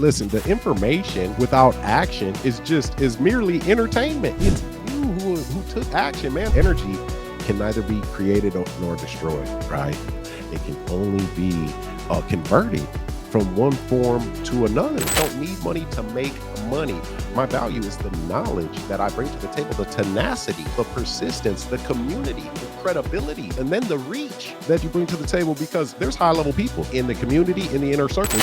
listen, the information without action is merely entertainment. It's you who took action, man. Energy can neither be created nor destroyed, right? It can only be converted from one form to another. I don't need money to make money. My value is the knowledge that I bring to the table, the tenacity, the persistence, the community, the credibility, and then the reach that you bring to the table, because there's high-level people in the community, in the inner circle.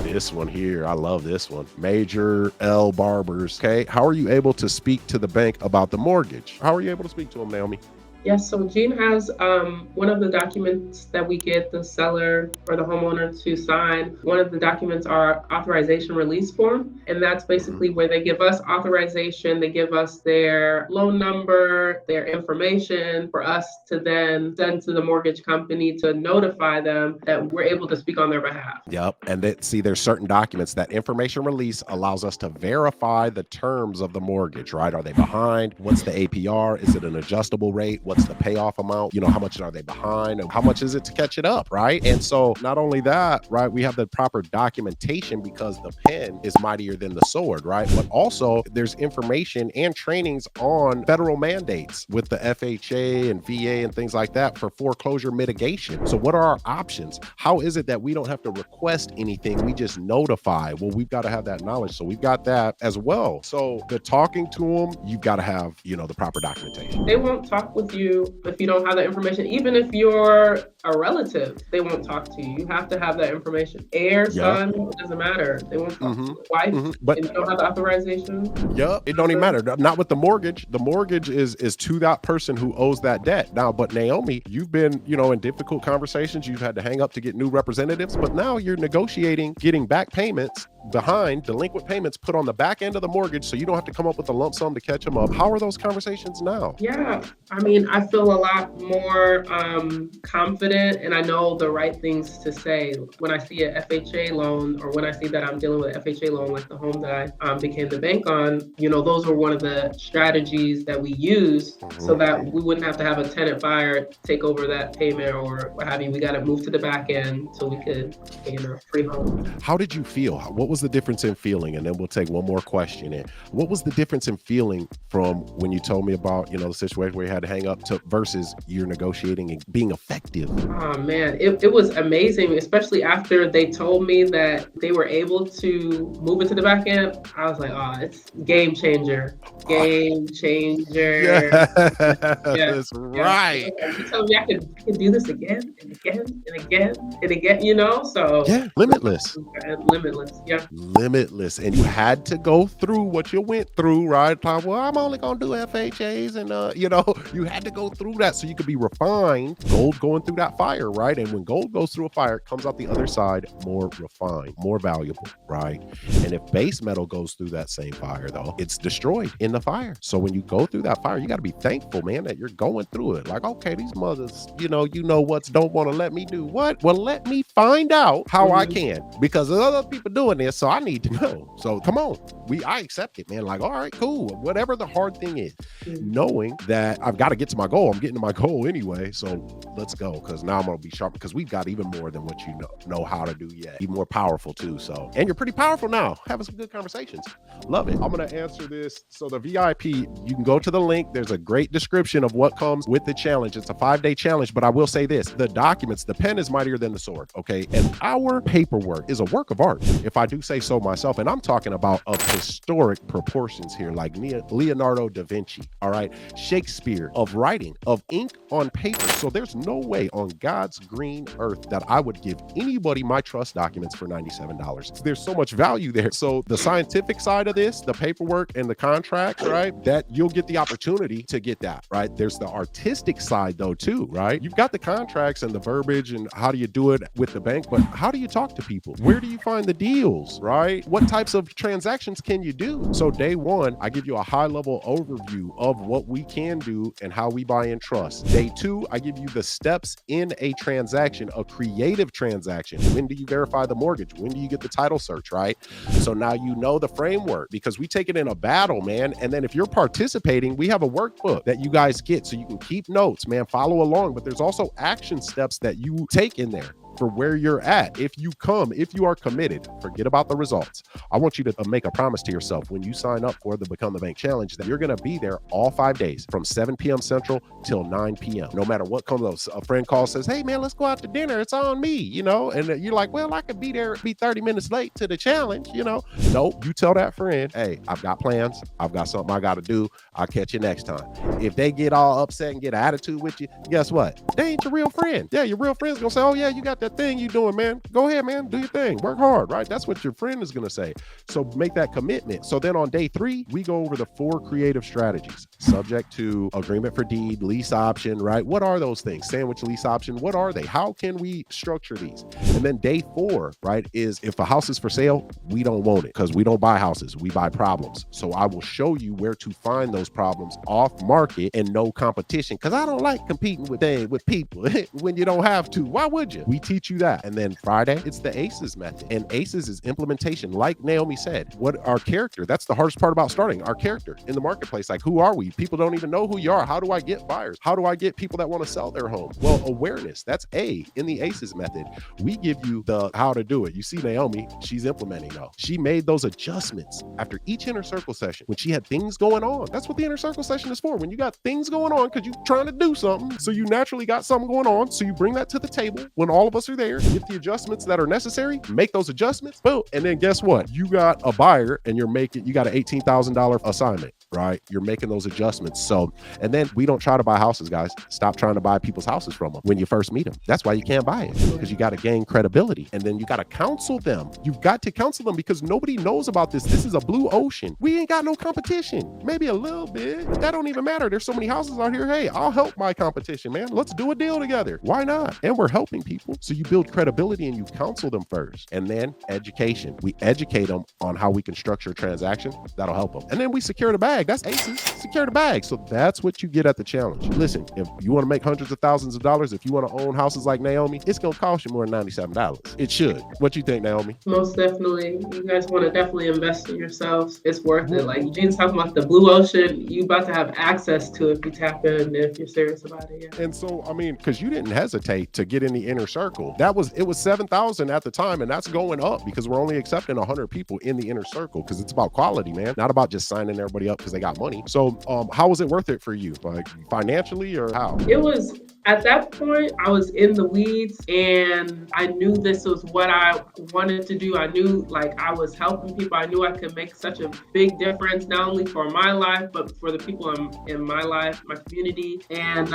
This one here, I love this one. Major L. Barbers. Okay, how are you able to speak to the bank about the mortgage? How are you able to speak to them, Naomi? Yes, so Gene has one of the documents that we get the seller or the homeowner to sign. One of the documents are authorization release form, and that's basically where they give us authorization, they give us their loan number, their information for us to then send to the mortgage company to notify them that we're able to speak on their behalf. Yep, and there's certain documents that information release allows us to verify the terms of the mortgage, right? Are they behind? What's the APR? Is it an adjustable rate? What's the payoff amount? You know, how much are they behind? And how much is it to catch it up, right? And so not only that, right, we have the proper documentation because the pen is mightier than the sword, right? But also there's information and trainings on federal mandates with the FHA and VA and things like that for foreclosure mitigation. So what are our options? How is it that we don't have to request anything? We just notify. Well, we've got to have that knowledge. So we've got that as well. So the talking to them, you've got to have, you know, the proper documentation. They won't talk with you if you don't have that information. Even if you're a relative, they won't talk to you. You have to have that information. Heir, son, it doesn't matter. They won't talk to you. Wife, But if you don't have the authorization. Yeah, it don't even matter. Not with the mortgage. The mortgage is to that person who owes that debt. Now, but Naomi, you've been, you know, in difficult conversations. You've had to hang up to get new representatives, but now you're negotiating getting back payments behind, delinquent payments put on the back end of the mortgage, so you don't have to come up with a lump sum to catch them up. How are those conversations now? Yeah, I mean, I feel a lot more confident, and I know the right things to say when I see a FHA loan, or when I see that I'm dealing with an FHA loan, like the home that I became the bank on. You know, those were one of the strategies that we used so that we wouldn't have to have a tenant buyer take over that payment or what have you. We got to move to the back end so we could gain a free home. How did you feel? What was the difference in feeling? And then we'll take one more question in. What was the difference in feeling from when you told me about, you know, the situation where you had to hang up to versus you're negotiating and being effective? Oh man, it was amazing, especially after they told me that they were able to move it to the back end. I was like, oh, it's game changer. Game changer. That's right. You told me I could do this again and again and again and again, you know? So yeah, limitless. Limitless, yeah. Limitless. And you had to go through what you went through, right? Like, well, I'm only gonna do FHAs, and you know, you had to go through that so you could be refined. Gold going through that fire, right? And when gold goes through a fire, it comes out the other side more refined, more valuable, right? And if base metal goes through that same fire, though, it's destroyed in the fire. So when you go through that fire, you got to be thankful, man, that you're going through it. Like, okay, these mothers, you know what's don't want to let me do what? Well, let me find out how I can, because there's other people doing this, so I need to know. So come on, I accept it, man. Like, all right, cool. Whatever the hard thing is, knowing that I've got to get to my goal. I'm getting to my goal anyway. So let's go, because now I'm gonna be sharp, because we've got even more than what you know how to do yet. Even more powerful too. So, and you're pretty powerful now. Having some good conversations. Love it. I'm gonna answer this. So the VIP, you can go to the link. There's a great description of what comes with the challenge. It's a 5-day challenge, but I will say this: the documents, the pen is mightier than the sword. Okay, and our paperwork is a work of art, if I do say so myself. And I'm talking about of historic proportions here, like Leonardo da Vinci. All right, Shakespeare, of writing, of ink on paper. So there's no way on God's green earth that I would give anybody my trust documents for $97. There's so much value there. So the scientific side of this, the paperwork and the contracts, right, that you'll get the opportunity to get that, right? There's the artistic side though too, right? You've got the contracts and the verbiage and how do you do it with the bank, but how do you talk to people? Where do you find the deals, right? What types of transactions can you do? So day one, I give you a high level overview of what we can do and how we buy in trust. Day two, I give you the steps in a transaction, a creative transaction. When do you verify the mortgage? When do you get the title search, right? So now you know the framework, because we take it in a battle, man. And then if you're participating, we have a workbook that you guys get so you can keep notes, man, follow along. But there's also action steps that you take in there. for where you're at. If you are committed, forget about the results. I want you to make a promise to yourself when you sign up for the Become the Bank Challenge that you're going to be there all 5 days from 7 p.m. Central till 9 p.m. No matter what comes up, a friend calls, says, hey man, let's go out to dinner. It's on me, you know? And you're like, well, I could be there, be 30 minutes late to the challenge, you know? Nope. You tell that friend, hey, I've got plans. I've got something I got to do. I'll catch you next time. If they get all upset and get an attitude with you, guess what? They ain't your real friend. Yeah, your real friend's gonna say, oh yeah, you got that thing you doing, man. Go ahead, man, do your thing. Work hard, right? That's what your friend is gonna say. So make that commitment. So then on day 3, we go over the 4 creative strategies, subject to agreement for deed, lease option, right? What are those things? Sandwich lease option, what are they? How can we structure these? And then day 4, right, is if a house is for sale, we don't want it because we don't buy houses, we buy problems. So I will show you where to find those problems off market and no competition, because I don't like competing with people when you don't have to. Why would you? We teach you that. And then Friday, it's the ACEs method. And ACEs is implementation. Like Naomi said, what our character, that's the hardest part about starting, our character in the marketplace. Like, who are we? People don't even know who you are. How do I get buyers? How do I get people that want to sell their home? Well, awareness, that's A in the ACEs method. We give you the how to do it. You see Naomi, she's implementing though. She made those adjustments after each inner circle session when she had things going on. That's what the inner circle session is for. When you got things going on because you're trying to do something, so you naturally got something going on, so you bring that to the table when all of us are there, get the adjustments that are necessary, make those adjustments, boom, and then guess what? You got a buyer and you got an $18,000 assignment, right? You're making those adjustments. So, and then we don't try to buy houses, guys. Stop trying to buy people's houses from them when you first meet them. That's why you can't buy it, because you got to gain credibility, and then you got to counsel them. You've got to counsel them because nobody knows about this. This is a blue ocean. We ain't got no competition. Maybe a little bit, but that don't even matter. There's so many houses out here. Hey, I'll help my competition, man. Let's do a deal together. Why not? And we're helping people. So you build credibility and you counsel them first. And then education. We educate them on how we can structure a transaction that'll help them. And then we secure the bag. That's ACEs. Secure the bag. So that's what you get at the challenge. Listen, if you want to make hundreds of thousands of dollars, if you want to own houses like Naomi, it's going to cost you more than $97. It should. What you think, Naomi? Most definitely. You guys want to definitely invest in yourselves. It's worth it. Like Eugene's talking about the blue ocean, you about to have access to it if you tap in, if you're serious about it. Yeah. And so, I mean, because you didn't hesitate to get in the inner circle. It was 7,000 at the time, and that's going up because we're only accepting 100 people in the inner circle, because it's about quality, man, not about just signing everybody up because they got money. So how was it worth it for you? Like financially, or how? It was, at that point, I was in the weeds and I knew this was what I wanted to do. I knew like I was helping people. I knew I could make such a big difference, not only for my life, but for the people in my life, my community. And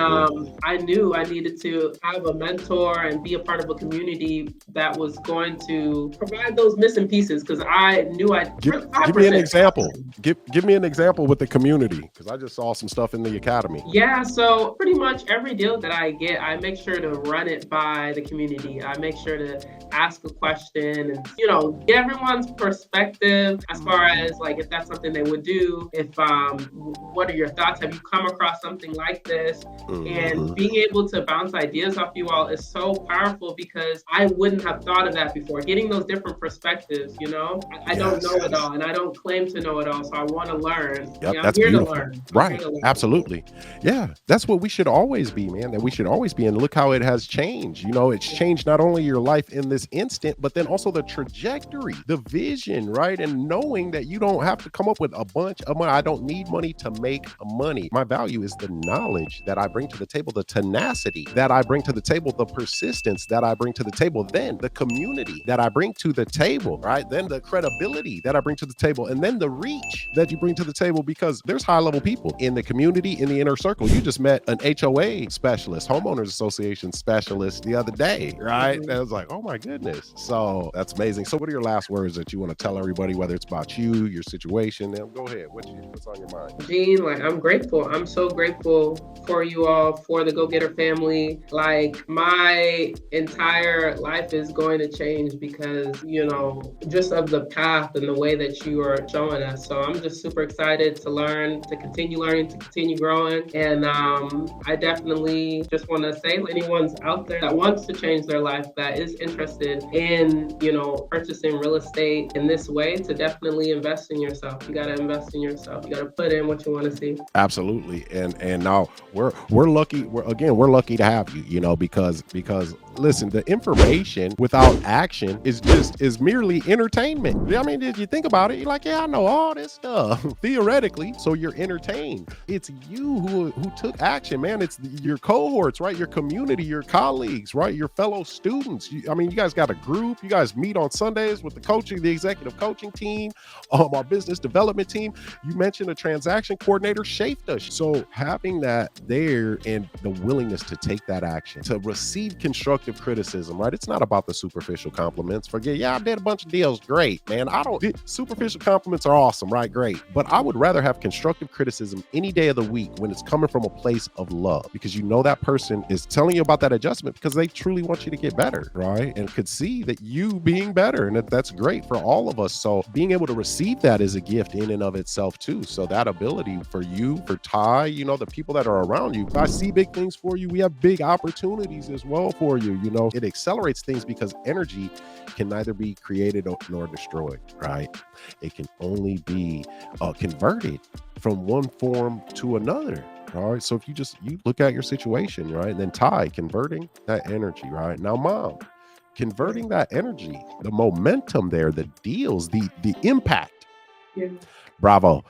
I knew I needed to have a mentor and be a part of a community that was going to provide those missing pieces, because I knew give me an example. Give me an example with the community, because I just saw some stuff in the academy. Yeah, so pretty much every deal that I get, I make sure to run it by the community. I make sure to ask a question and, get everyone's perspective as far as like if that's something they would do. If what are your thoughts? Have you come across something like this? And being able to bounce ideas off you all is so powerful, because I wouldn't have thought of that before. Getting those different perspectives, I don't know it all, and I don't claim to know it all, so I want to learn. Yep, I'm here to learn. Right, absolutely. Yeah, that's what we should always be, man. That we should always be. And look how it has changed. It's changed not only your life in this instant, but then also the trajectory, the vision, right? And knowing that you don't have to come up with a bunch of money. I don't need money to make money. My value is the knowledge that I bring to the table, the tenacity that I bring to the table, the persistence that I bring to the table, then the community that I bring to the table, right? Then the credibility that I bring to the table, and then the reach that you bring to the table, because there's high-level people in the community, in the inner circle. You just met an HOA specialist, homeowners association specialist the other day, right? And I was like, oh my goodness. So that's amazing. So what are your last words that you want to tell everybody, whether it's about you, your situation? Now go ahead. What's on your mind? Gene, I'm grateful. I'm so grateful for you all, for the GoGetter family. My entire life is going to change because, just of the path and the way that you are showing us. So I'm just super excited to learn, to continue learning, to continue growing. And I definitely just want to say, anyone's out there that wants to change their life, that is interested in, purchasing real estate in this way, to definitely invest in yourself. You got to invest in yourself. You got to put in what you want to see. Absolutely. And now we're lucky. We're lucky to have you, because listen, the information without action is merely entertainment. I mean, if you think about it, you're like, yeah, I know all this stuff theoretically. So you're entertained. It's you who took action, man. It's your cohorts, right? Your community, your colleagues, right? Your fellow students. You guys got a group. You guys meet on Sundays with the executive coaching team, our business development team. You mentioned a transaction coordinator shaped us. So having that there and the willingness to take that action, to receive constructive criticism, right? It's not about the superficial compliments. Forget, yeah, I did a bunch of deals. Great, man. Superficial compliments are awesome, right? Great. But I would rather have constructive criticism any day of the week when it's coming from a place of love, because that person is telling you about that adjustment because they truly want you to get better, right? And could see that you being better, and that's great for all of us. So being able to receive that is a gift in and of itself too. So that ability for you, for Ty, the people that are around you, I see big things for you. We have big opportunities as well for you. It accelerates things because energy can neither be created nor destroyed, right? It can only be converted from one form to another. All right. So if you look at your situation, right? And then Ty, converting that energy, right? Now, Mom, converting that energy, the momentum there, the deals, the impact. Yeah. Bravo.